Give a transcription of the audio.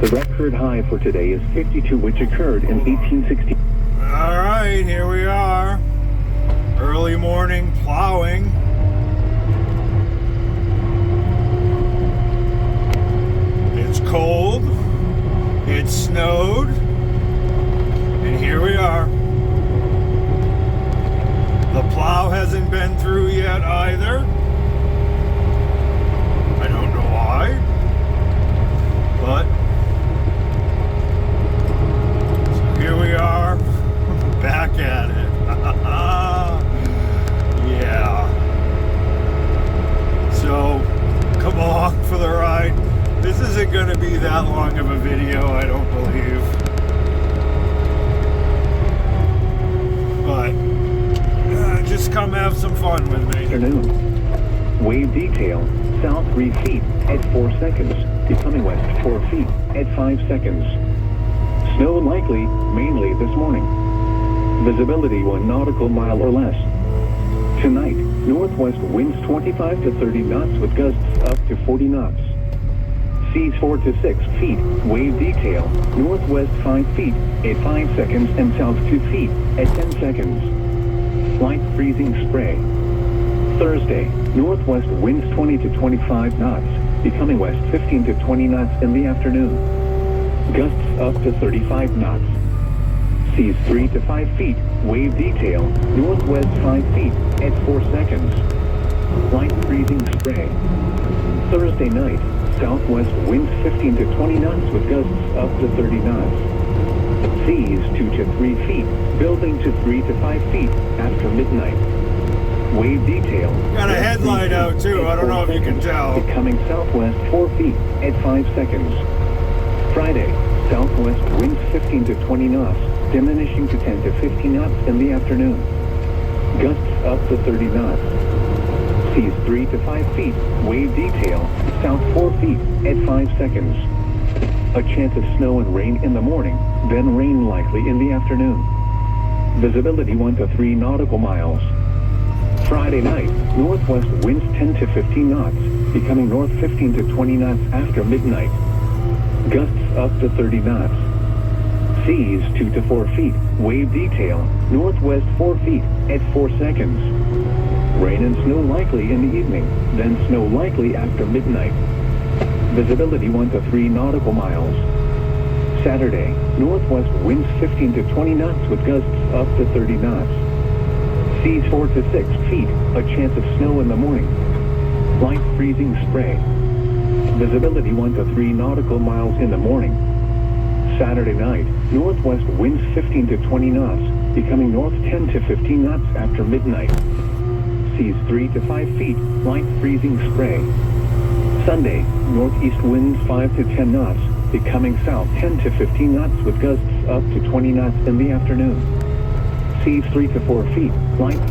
The record high for today is 52, which occurred in 1860. All right, here we are. Early morning plowing. It's cold. It snowed. And here we are. The plow hasn't been through yet either. I don't know why. But so here we are, back at it. Yeah. So come along for the ride. This isn't going to be that long of a video, I don't believe. But just come have some fun with me. Afternoon. Wave detail, south 3 feet at 4 seconds, becoming west 4 feet at 5 seconds. Snow likely, mainly this morning. Visibility 1 nautical mile or less. Tonight, northwest winds 25 to 30 knots with gusts up to 40 knots. Seas 4 to 6 feet, wave detail, northwest 5 feet at 5 seconds and south 2 feet at 10 seconds. Light freezing spray. Thursday, northwest winds 20 to 25 knots, becoming west 15 to 20 knots in the afternoon. Gusts up to 35 knots. Seas 3 to 5 feet, wave detail, northwest 5 feet at 4 seconds. Light freezing spray. Thursday night, southwest winds 15 to 20 knots with gusts up to 30 knots. Seas 2 to 3 feet, building to 3 to 5 feet after midnight. Wave detail. Got a headlight out too, I don't know if you can tell. Becoming southwest 4 feet at 5 seconds. Friday, southwest winds 15 to 20 knots, diminishing to 10 to 15 knots in the afternoon. Gusts up to 30 knots. Seas 3 to 5 feet, wave detail, south 4 feet at 5 seconds. A chance of snow and rain in the morning, then rain likely in the afternoon. Visibility 1 to 3 nautical miles. Friday night, northwest winds 10 to 15 knots, becoming north 15 to 20 knots after midnight. Gusts up to 30 knots. Seas 2 to 4 feet, wave detail, northwest 4 feet at 4 seconds. Rain and snow likely in the evening, then snow likely after midnight. Visibility 1 to 3 nautical miles. Saturday, northwest winds 15 to 20 knots with gusts up to 30 knots. Seas 4 to 6 feet, a chance of snow in the morning. Light freezing spray. Visibility 1 to 3 nautical miles in the morning. Saturday night, northwest winds 15 to 20 knots, becoming north 10 to 15 knots after midnight. Seas 3 to 5 feet, light freezing spray. Sunday, northeast winds 5 to 10 knots, becoming south 10 to 15 knots with gusts up to 20 knots in the afternoon. Seas 3 to 4 feet, light